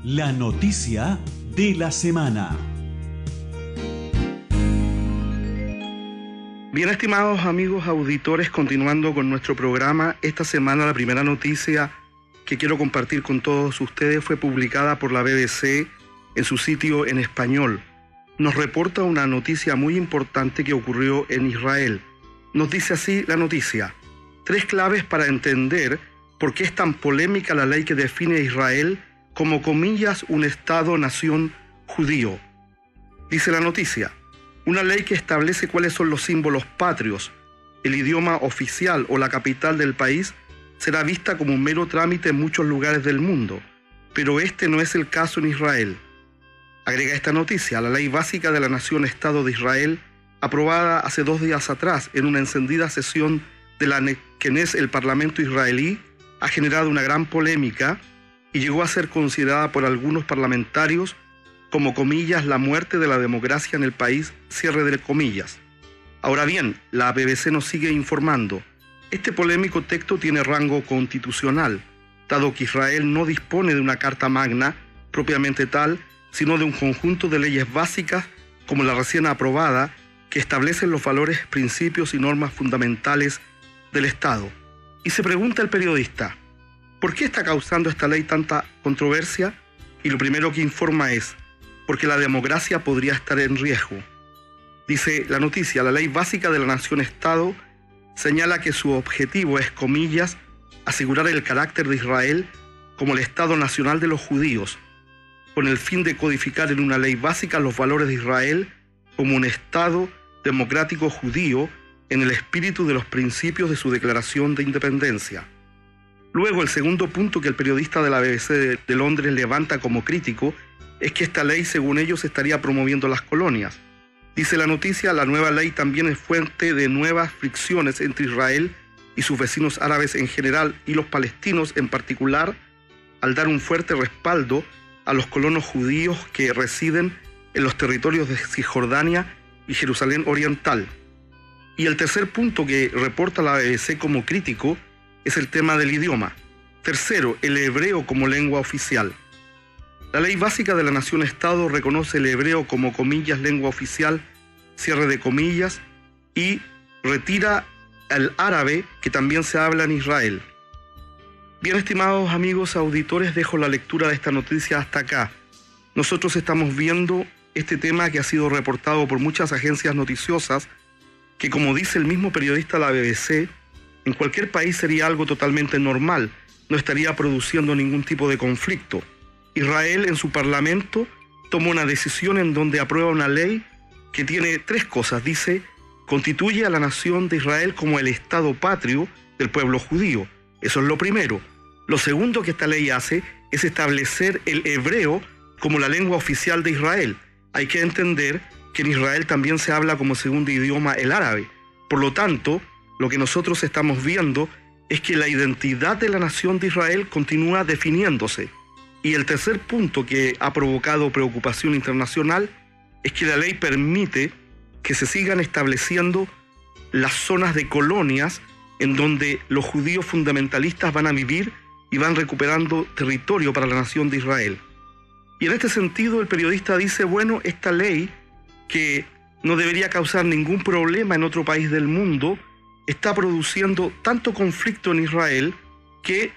La noticia de la semana. Bien, estimados amigos auditores, continuando con nuestro programa, esta semana la primera noticia que quiero compartir con todos ustedes fue publicada por la BBC en su sitio en español. Nos reporta una noticia muy importante que ocurrió en Israel. Nos dice así la noticia: 3 claves para entender por qué es tan polémica la ley que define a Israel como, comillas, un Estado-nación judío. Dice la noticia: una ley que establece cuáles son los símbolos patrios, el idioma oficial o la capital del país, será vista como un mero trámite en muchos lugares del mundo, pero este no es el caso en Israel. Agrega esta noticia: la ley básica de la nación-estado de Israel, aprobada hace 2 días atrás en una encendida sesión de la Knesset, el Parlamento israelí, ha generado una gran polémica y llegó a ser considerada por algunos parlamentarios como, comillas, la muerte de la democracia en el país, cierre de comillas. Ahora bien, la BBC nos sigue informando: este polémico texto tiene rango constitucional, dado que Israel no dispone de una carta magna propiamente tal, sino de un conjunto de leyes básicas como la recién aprobada, que establecen los valores, principios y normas fundamentales del Estado. Y se pregunta el periodista: ¿por qué está causando esta ley tanta controversia? Y lo primero que informa es: porque la democracia podría estar en riesgo. Dice la noticia: la ley básica de la nación-estado señala que su objetivo es, comillas, asegurar el carácter de Israel como el Estado nacional de los judíos, con el fin de codificar en una ley básica los valores de Israel como un Estado democrático judío en el espíritu de los principios de su declaración de independencia. Luego, el segundo punto que el periodista de la BBC de Londres levanta como crítico es que esta ley, según ellos, estaría promoviendo las colonias. Dice la noticia: la nueva ley también es fuente de nuevas fricciones entre Israel y sus vecinos árabes en general y los palestinos en particular, al dar un fuerte respaldo a los colonos judíos que residen en los territorios de Cisjordania y Jerusalén Oriental. Y el tercer punto que reporta la BBC como crítico es el tema del idioma. Tercero, el hebreo como lengua oficial. La ley básica de la nación-estado reconoce el hebreo como, comillas, lengua oficial, cierre de comillas, y retira el árabe, que también se habla en Israel. Bien, estimados amigos auditores, dejo la lectura de esta noticia hasta acá. Nosotros estamos viendo este tema que ha sido reportado por muchas agencias noticiosas, que, como dice el mismo periodista de la BBC, en cualquier país sería algo totalmente normal, no estaría produciendo ningún tipo de conflicto. Israel, en su parlamento, toma una decisión en donde aprueba una ley que tiene 3 cosas. Dice: constituye a la nación de Israel como el Estado patrio del pueblo judío. Eso es lo primero. Lo segundo que esta ley hace es establecer el hebreo como la lengua oficial de Israel. Hay que entender que en Israel también se habla como segundo idioma el árabe. Por lo tanto, lo que nosotros estamos viendo es que la identidad de la nación de Israel continúa definiéndose. Y el tercer punto que ha provocado preocupación internacional es que la ley permite que se sigan estableciendo las zonas de colonias en donde los judíos fundamentalistas van a vivir y van recuperando territorio para la nación de Israel. Y en este sentido el periodista dice: bueno, esta ley, que no debería causar ningún problema en otro país del mundo, está produciendo tanto conflicto en Israel que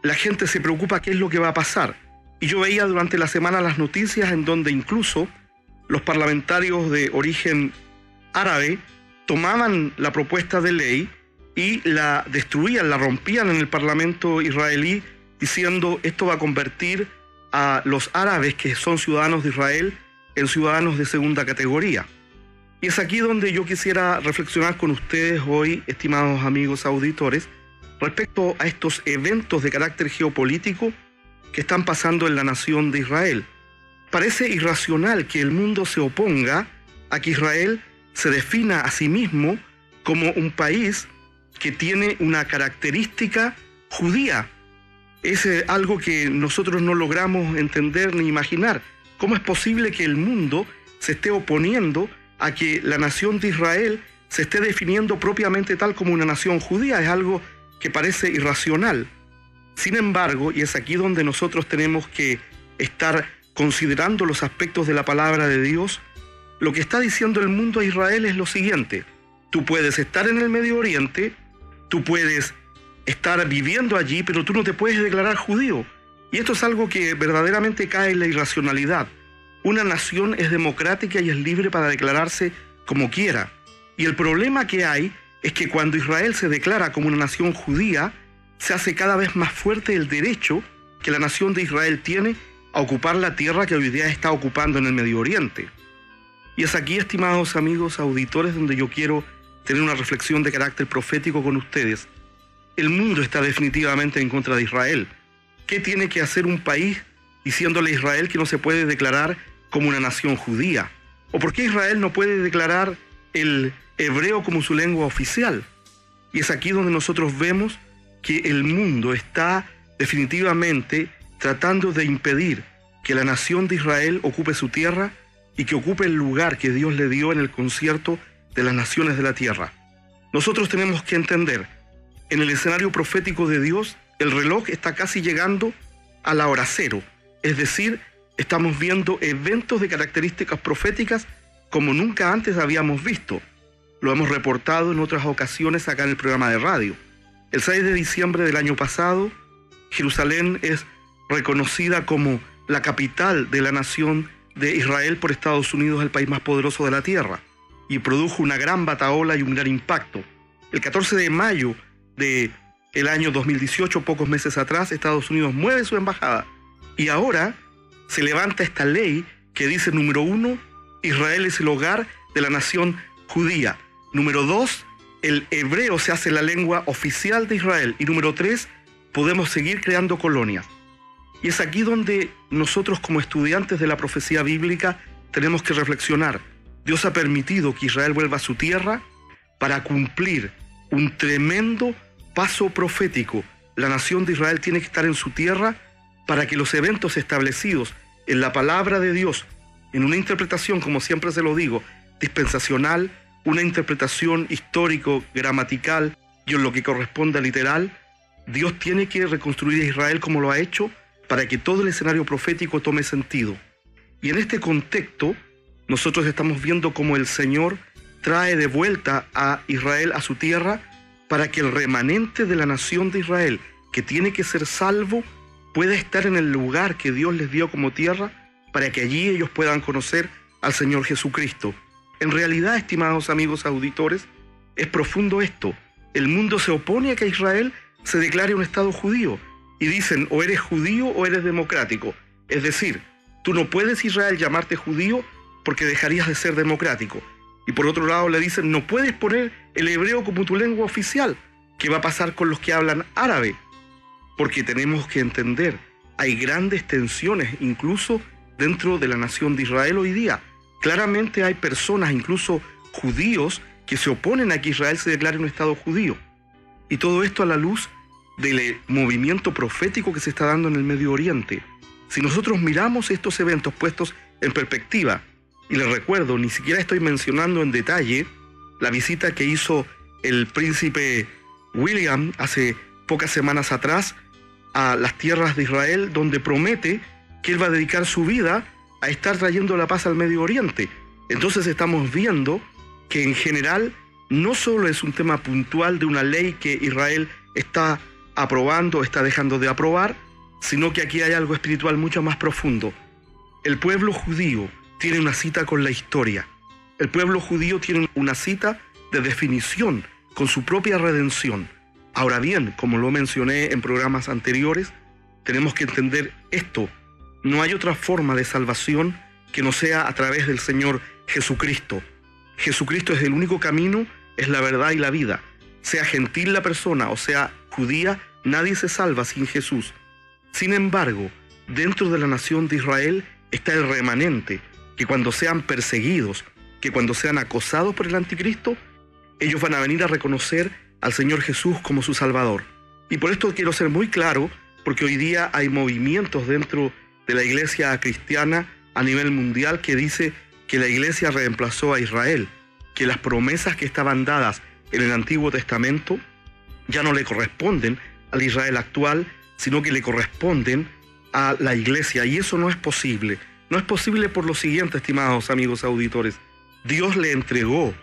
la gente se preocupa qué es lo que va a pasar. Y yo veía durante la semana las noticias en donde incluso los parlamentarios de origen árabe tomaban la propuesta de ley y la destruían, la rompían en el parlamento israelí, diciendo: esto va a convertir a los árabes que son ciudadanos de Israel en ciudadanos de segunda categoría. Y es aquí donde yo quisiera reflexionar con ustedes hoy, estimados amigos auditores, respecto a estos eventos de carácter geopolítico que están pasando en la nación de Israel. Parece irracional que el mundo se oponga a que Israel se defina a sí mismo como un país que tiene una característica judía. Es algo que nosotros no logramos entender ni imaginar. ¿Cómo es posible que el mundo se esté oponiendo a que la nación de Israel se esté definiendo propiamente tal como una nación judía? Es algo que parece irracional. Sin embargo, y es aquí donde nosotros tenemos que estar considerando los aspectos de la palabra de Dios, lo que está diciendo el mundo a Israel es lo siguiente: tú puedes estar en el Medio Oriente, tú puedes estar viviendo allí, pero tú no te puedes declarar judío. Y esto es algo que verdaderamente cae en la irracionalidad. Una nación es democrática y es libre para declararse como quiera. Y el problema que hay es que cuando Israel se declara como una nación judía, se hace cada vez más fuerte el derecho que la nación de Israel tiene a ocupar la tierra que hoy día está ocupando en el Medio Oriente. Y es aquí, estimados amigos auditores, donde yo quiero tener una reflexión de carácter profético con ustedes. El mundo está definitivamente en contra de Israel. ¿Qué tiene que hacer un país diciéndole a Israel que no se puede declarar como una nación judía? ¿O por qué Israel no puede declarar el hebreo como su lengua oficial? Y es aquí donde nosotros vemos que el mundo está definitivamente tratando de impedir que la nación de Israel ocupe su tierra y que ocupe el lugar que Dios le dio en el concierto de las naciones de la tierra. Nosotros tenemos que entender, en el escenario profético de Dios, el reloj está casi llegando a la hora cero, es decir, estamos viendo eventos de características proféticas como nunca antes habíamos visto. Lo hemos reportado en otras ocasiones acá en el programa de radio. El 6 de diciembre del año pasado, Jerusalén es reconocida como la capital de la nación de Israel por Estados Unidos, el país más poderoso de la tierra, y produjo una gran batahola y un gran impacto. El 14 de mayo del año 2018, pocos meses atrás, Estados Unidos mueve su embajada y ahora se levanta esta ley que dice, número 1, Israel es el hogar de la nación judía. Número 2, el hebreo se hace la lengua oficial de Israel. Y número 3, podemos seguir creando colonias. Y es aquí donde nosotros, como estudiantes de la profecía bíblica, tenemos que reflexionar. Dios ha permitido que Israel vuelva a su tierra para cumplir un tremendo paso profético. La nación de Israel tiene que estar en su tierra para que los eventos establecidos en la palabra de Dios, en una interpretación, como siempre se lo digo, dispensacional, una interpretación histórico-gramatical y en lo que corresponde a literal, Dios tiene que reconstruir a Israel como lo ha hecho para que todo el escenario profético tome sentido. Y en este contexto, nosotros estamos viendo cómo el Señor trae de vuelta a Israel a su tierra para que el remanente de la nación de Israel, que tiene que ser salvo, pueda estar en el lugar que Dios les dio como tierra, para que allí ellos puedan conocer al Señor Jesucristo. En realidad, estimados amigos auditores, es profundo esto. El mundo se opone a que Israel se declare un Estado judío y dicen, o eres judío o eres democrático. Es decir, tú no puedes, Israel, llamarte judío porque dejarías de ser democrático. Y por otro lado le dicen, no puedes poner el hebreo como tu lengua oficial. ¿Qué va a pasar con los que hablan árabe? Porque tenemos que entender, hay grandes tensiones incluso dentro de la nación de Israel hoy día. Claramente hay personas, incluso judíos, que se oponen a que Israel se declare un Estado judío. Y todo esto a la luz del movimiento profético que se está dando en el Medio Oriente. Si nosotros miramos estos eventos puestos en perspectiva, y les recuerdo, ni siquiera estoy mencionando en detalle la visita que hizo el príncipe William hace pocas semanas atrás a las tierras de Israel, donde promete que él va a dedicar su vida a estar trayendo la paz al Medio Oriente. Entonces estamos viendo que en general no solo es un tema puntual de una ley que Israel está aprobando o está dejando de aprobar, sino que aquí hay algo espiritual mucho más profundo. El pueblo judío tiene una cita con la historia. El pueblo judío tiene una cita de definición con su propia redención. Ahora bien, como lo mencioné en programas anteriores, tenemos que entender esto. No hay otra forma de salvación que no sea a través del Señor Jesucristo. Jesucristo es el único camino, es la verdad y la vida. Sea gentil la persona o sea judía, nadie se salva sin Jesús. Sin embargo, dentro de la nación de Israel está el remanente, que cuando sean perseguidos, que cuando sean acosados por el anticristo, ellos van a venir a reconocer al Señor Jesús como su Salvador. Y por esto quiero ser muy claro, porque hoy día hay movimientos dentro de la iglesia cristiana a nivel mundial que dice que la iglesia reemplazó a Israel, que las promesas que estaban dadas en el Antiguo Testamento ya no le corresponden al Israel actual, sino que le corresponden a la iglesia, y eso no es posible. No es posible por lo siguiente, estimados amigos auditores. Dios le entregó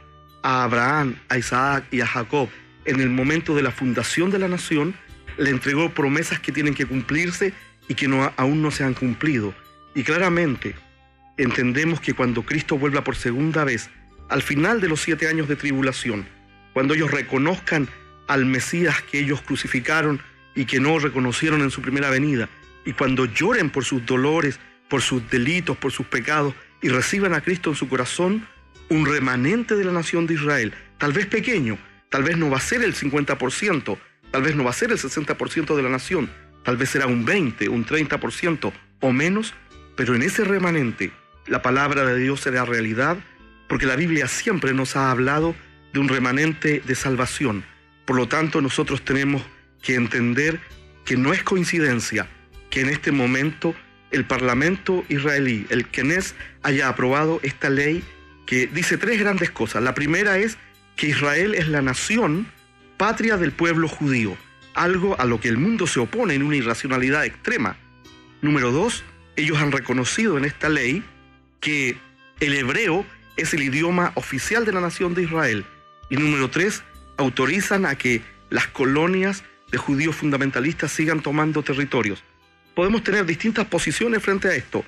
a Abraham, a Isaac y a Jacob, en el momento de la fundación de la nación, le entregó promesas que tienen que cumplirse y que aún no se han cumplido. Y claramente entendemos que cuando Cristo vuelva por segunda vez, al final de los 7 años de tribulación, cuando ellos reconozcan al Mesías que ellos crucificaron y que no reconocieron en su primera venida, y cuando lloren por sus dolores, por sus delitos, por sus pecados, y reciban a Cristo en su corazón, un remanente de la nación de Israel, tal vez pequeño, tal vez no va a ser el 50%, tal vez no va a ser el 60% de la nación, tal vez será un 20, un 30% o menos, pero en ese remanente la palabra de Dios será realidad, porque la Biblia siempre nos ha hablado de un remanente de salvación. Por lo tanto, nosotros tenemos que entender que no es coincidencia que en este momento el Parlamento israelí, el Knesset, haya aprobado esta ley que dice 3 grandes cosas. La primera es que Israel es la nación patria del pueblo judío, algo a lo que el mundo se opone en una irracionalidad extrema. Número 2, ellos han reconocido en esta ley que el hebreo es el idioma oficial de la nación de Israel. Y número 3, autorizan a que las colonias de judíos fundamentalistas sigan tomando territorios. Podemos tener distintas posiciones frente a esto,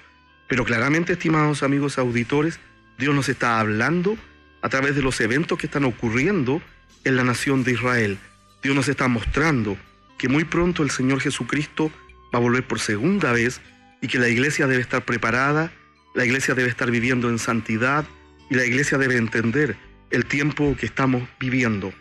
pero claramente, estimados amigos auditores, Dios nos está hablando a través de los eventos que están ocurriendo en la nación de Israel. Dios nos está mostrando que muy pronto el Señor Jesucristo va a volver por segunda vez y que la iglesia debe estar preparada, la iglesia debe estar viviendo en santidad y la iglesia debe entender el tiempo que estamos viviendo.